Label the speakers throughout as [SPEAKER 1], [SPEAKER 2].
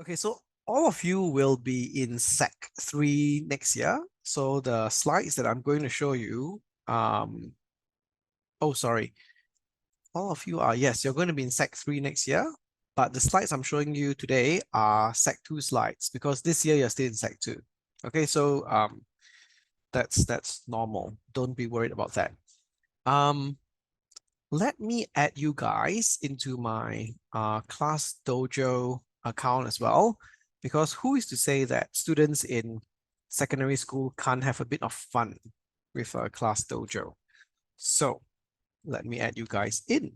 [SPEAKER 1] Okay, so all of you will be in Sec 3 next year. So the slides that I'm going to show you, oh, sorry. All of you are, yes, you're going to be in Sec 3 next year, but the slides I'm showing you today are Sec 2 slides because this year you're still in Sec 2. Okay, so that's normal. Don't be worried about that. Let me add you guys into my Class Dojo account as well, because who is to say that students in secondary school can't have a bit of fun with a Class Dojo? So let me add you guys in.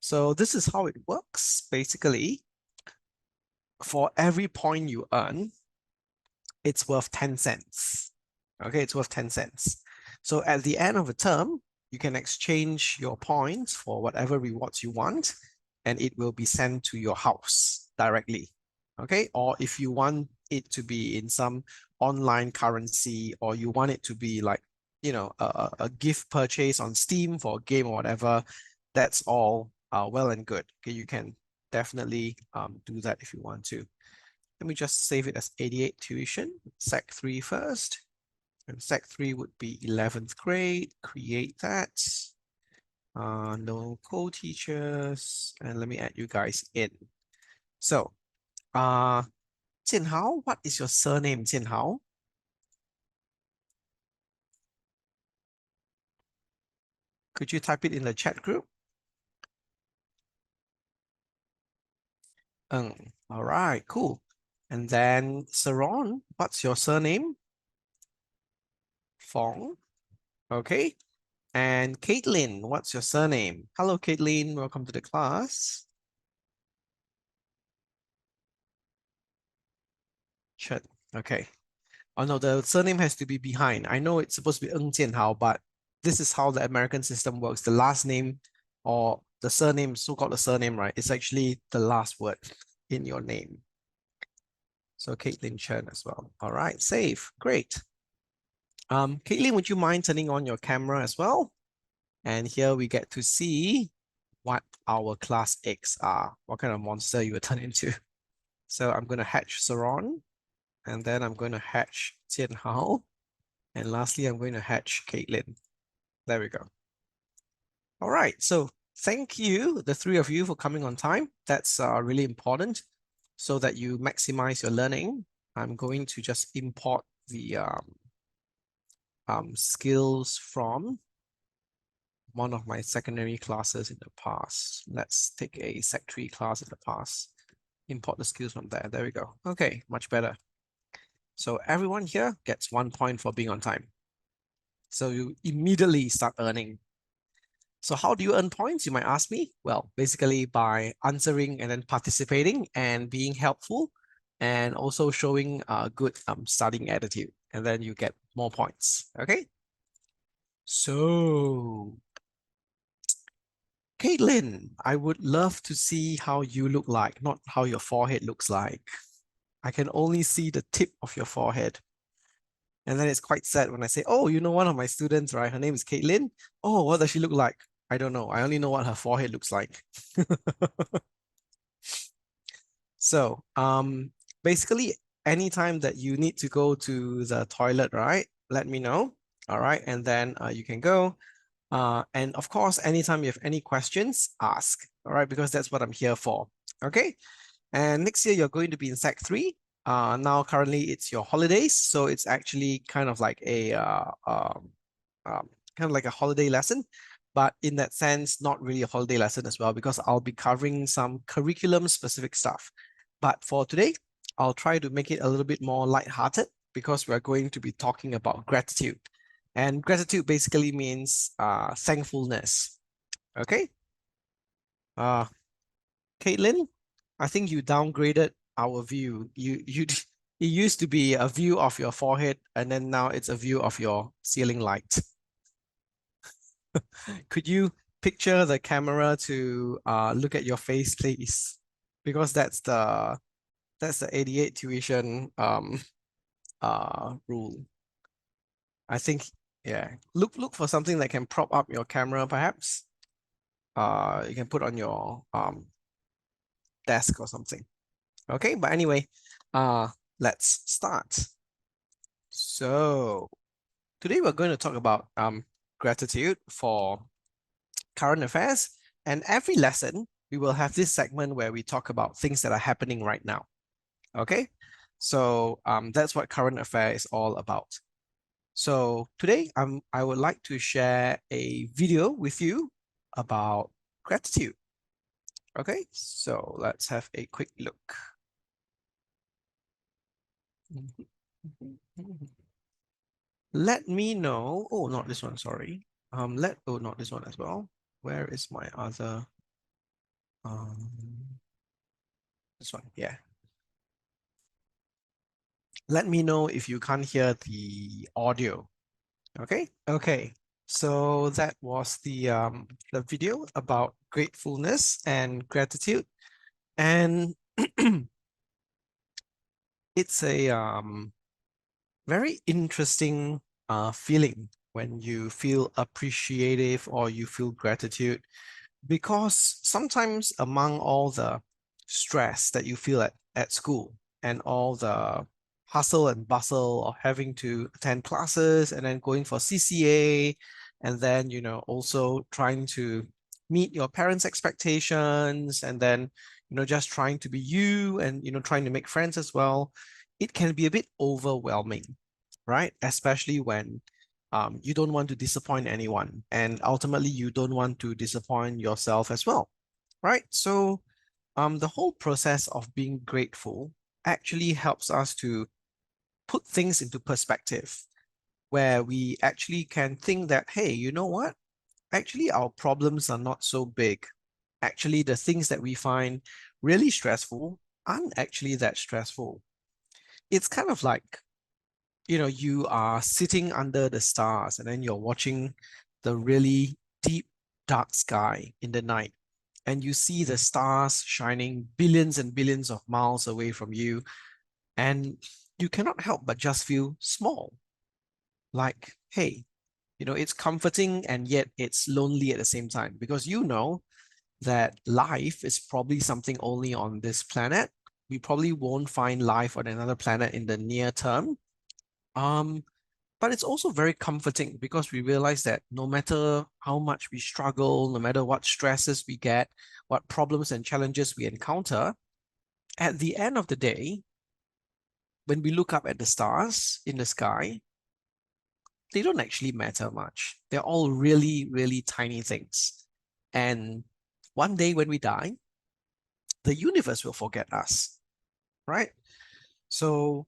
[SPEAKER 1] So this is how it works. Basically, for every point you earn, it's worth 10 cents. Okay, it's worth 10 cents. So at the end of the term, you can exchange your points for whatever rewards you want, and it will be sent to your house directly. Okay, or if you want it to be in some online currency, or you want it to be like, a gift purchase on Steam for a game or whatever, that's all well and good. Okay, you can definitely do that if you want to. Let me just save it as 88 tuition, Sec 3 first. And Sec 3 would be 11th grade. Create that. No co-teachers. And let me add you guys in. So, Jian Hao, what is your surname, Jian Hao? Could you type it in the chat group? All right, cool. And then Saron, what's your surname? Fong. Okay. And Caitlin, what's your surname? Hello, Caitlin. Welcome to the class. Chen. Okay. Oh no, the surname has to be behind. I know it's supposed to be Ng Jianhao, but this is how the American system works. The last name or the surname, so-called the surname, right? It's actually the last word in your name. So Caitlin Chen as well. All right, save. Great. Caitlin, would you mind turning on your camera as well? And here we get to see what our class X are, what kind of monster you will turn into. So I'm going to hatch Saron, and then I'm going to hatch Jianhao. And lastly, I'm going to hatch Caitlin. There we go. All right, so thank you, the three of you, for coming on time. That's really important so that you maximize your learning. I'm going to just import the skills from one of my secondary classes in the past. Let's take a Sec 3 class in the past. Import the skills from there. There we go. Okay, much better. So everyone here gets 1 point for being on time. So you immediately start earning. So how do you earn points, you might ask me? Well, basically by answering and then participating and being helpful and also showing a good studying attitude. And then you get more points, okay? So, Caitlin, I would love to see how you look like, not how your forehead looks like. I can only see the tip of your forehead. And then it's quite sad when I say, oh, one of my students, right? Her name is Caitlin. Oh, what does she look like? I don't know. I only know what her forehead looks like. So, basically, anytime that you need to go to the toilet, right? Let me know. All right. And then you can go. And of course, anytime you have any questions, ask. All right. Because that's what I'm here for. Okay. And next year, you're going to be in Sec 3. Now, currently, it's your holidays. So it's actually kind of like a holiday lesson, but in that sense, not really a holiday lesson as well, because I'll be covering some curriculum specific stuff. But for today, I'll try to make it a little bit more lighthearted because we're going to be talking about gratitude. And gratitude basically means thankfulness. Okay. Uh, Caitlin, I think you downgraded our view. It used to be a view of your forehead, and then now it's a view of your ceiling light. Could you picture the camera to look at your face, please? Because that's the 88 tuition rule. I think, yeah. Look for something that can prop up your camera, perhaps. You can put on your desk or something. Okay, but anyway, let's start. So today we're going to talk about gratitude for current affairs, and every lesson we will have this segment where we talk about things that are happening right now. Okay, so that's what current affair is all about. So today I would like to share a video with you about gratitude. Okay, so let's have a quick look. Let me know. Oh, not this one, sorry. Not this one as well. Where is my other this one? Yeah. Let me know if you can't hear the audio. Okay. Okay. So that was the video about gratefulness and gratitude. And it's a very interesting feeling when you feel appreciative or you feel gratitude, because sometimes among all the stress that you feel at school and all the hustle and bustle of having to attend classes and then going for CCA, and then also trying to meet your parents' expectations, and then just trying to be you, and trying to make friends as well, it can be a bit overwhelming, right? Especially when you don't want to disappoint anyone, and ultimately you don't want to disappoint yourself as well, right? So the whole process of being grateful actually helps us to put things into perspective, where we actually can think that, hey, you know what? Actually, our problems are not so big. Actually, the things that we find really stressful aren't actually that stressful. It's kind of like, you are sitting under the stars and then you're watching the really deep, dark sky in the night, and you see the stars shining billions and billions of miles away from you, and you cannot help but just feel small. Like, hey, it's comforting and yet it's lonely at the same time, because that life is probably something only on this planet. We probably won't find life on another planet in the near term. Um, But it's also very comforting because we realize that no matter how much we struggle, no matter what stresses we get, what problems and challenges we encounter, at the end of the day, when we look up at the stars in the sky, they don't actually matter much. They're all really, really tiny things. And one day when we die, the universe will forget us, right? So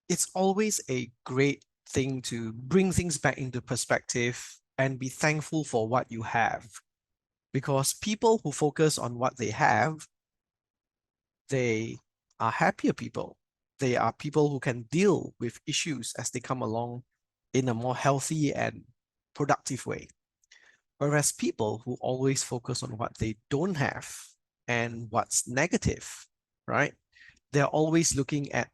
[SPEAKER 1] it's always a great thing to bring things back into perspective and be thankful for what you have. Because people who focus on what they have, they are happier people. They are people who can deal with issues as they come along in a more healthy and productive way. Whereas people who always focus on what they don't have and what's negative, right? They're always looking at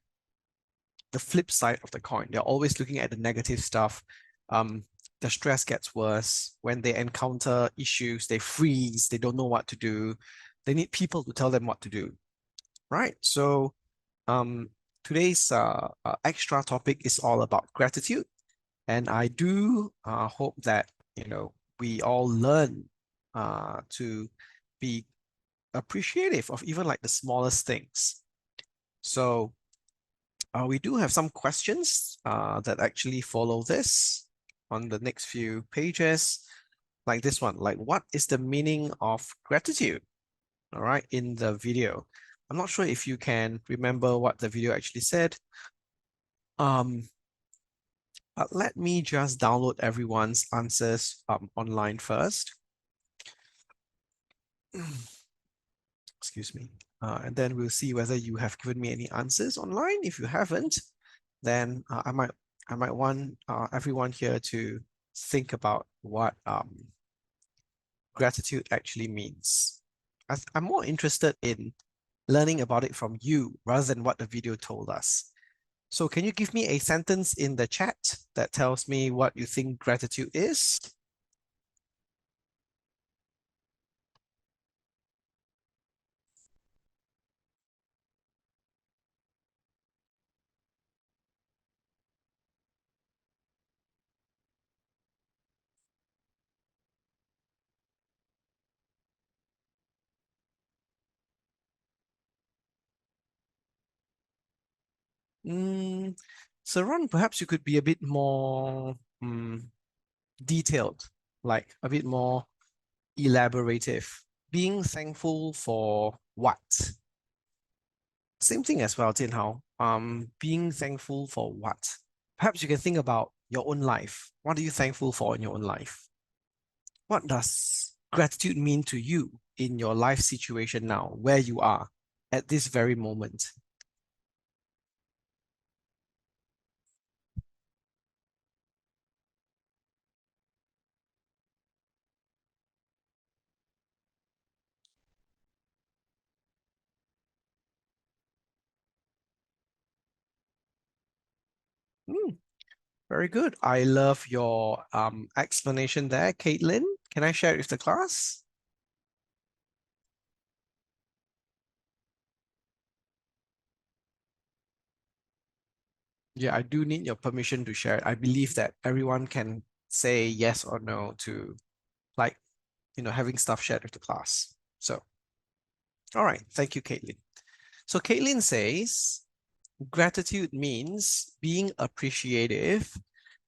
[SPEAKER 1] the flip side of the coin. They're always looking at the negative stuff. The stress gets worse. When they encounter issues, they freeze, they don't know what to do. They need people to tell them what to do, right? So um, today's extra topic is all about gratitude. And I do hope that, we all learn to be appreciative of even like the smallest things. So we do have some questions that actually follow this on the next few pages, like this one, like what is the meaning of gratitude? All right, in the video. I'm not sure if you can remember what the video actually said. But let me just download everyone's answers online first. Excuse me. And then we'll see whether you have given me any answers online. If you haven't, then I might want everyone here to think about what gratitude actually means. I'm more interested in learning about it from you rather than what the video told us. So can you give me a sentence in the chat that tells me what you think gratitude is? Mm, so Ron, perhaps you could be a bit more detailed, like a bit more elaborative. Being thankful for what? Same thing as well, Tin Hao. Being thankful for what? Perhaps you can think about your own life. What are you thankful for in your own life? What does gratitude mean to you in your life situation now, where you are at this very moment? Hmm, very good. I love your explanation there, Caitlin. Can I share it with the class? Yeah, I do need your permission to share it. I believe that everyone can say yes or no to like, having stuff shared with the class. So, all right. Thank you, Caitlin. So Caitlin says, gratitude means being appreciative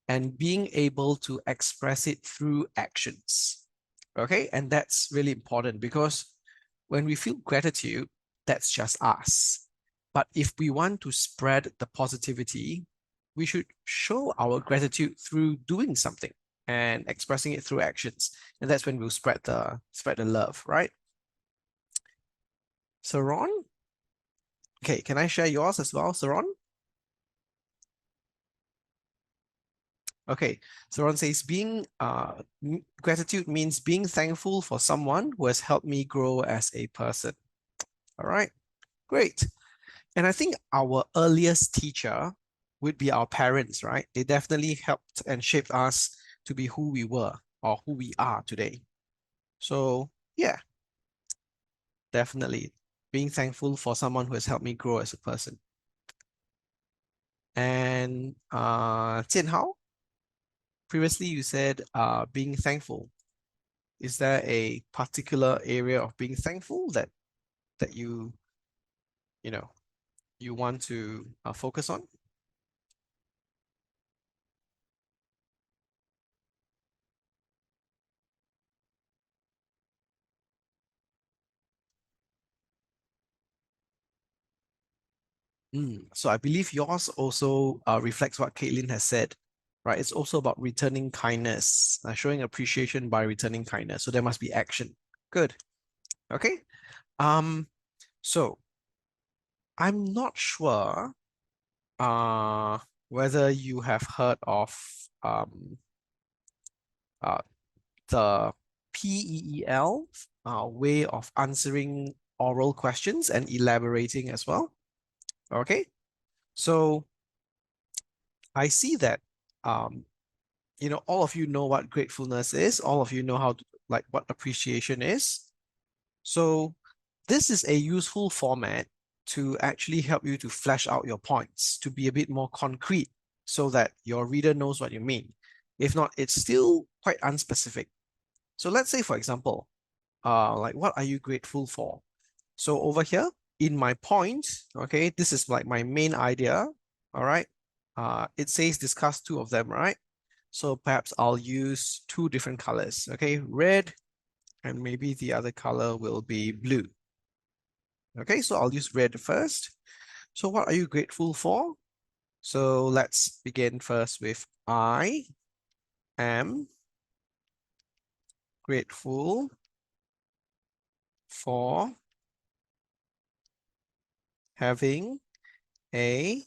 [SPEAKER 1] and being able to express it through actions. Okay, and that's really important because when we feel gratitude, that's just us. But if we want to spread the positivity, we should show our gratitude through doing something and expressing it through actions. And that's when we'll spread the love, right? So Ron, okay, can I share yours as well, Saron? Okay, Saron says gratitude means being thankful for someone who has helped me grow as a person. All right, great. And I think our earliest teacher would be our parents, right? They definitely helped and shaped us to be who we were or who we are today. So yeah, definitely being thankful for someone who has helped me grow as a person. And Jian Hao, previously you said being thankful. Is there a particular area of being thankful that you know you want to focus on? So I believe yours also reflects what Caitlin has said, right? It's also about returning kindness, showing appreciation by returning kindness. So there must be action. Good. Okay. Um, so I'm not sure uh whether you have heard of um uh the PEEL way of answering oral questions and elaborating as well. Okay. So I see that um all of you know what gratefulness is, all of you know how to, like what appreciation is. So this is a useful format to actually help you to flesh out your points, to be a bit more concrete so that your reader knows what you mean. If not, it's still quite unspecific. So let's say, for example, like what are you grateful for? So over here in my point, okay, this is like my main idea, all right? It says discuss two of them, right? So perhaps I'll use two different colors, okay? Red and maybe the other color will be blue. Okay, so I'll use red first. So what are you grateful for? So let's begin first with I am grateful for having a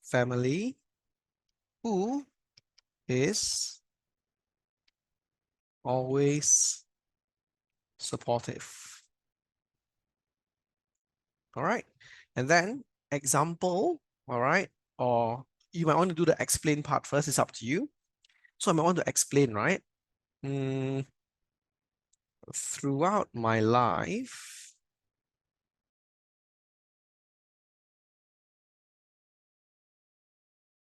[SPEAKER 1] family who is always supportive. All right. And then example, all right, or you might want to do the explain part first, it's up to you. So I might want to explain, right? Throughout my life,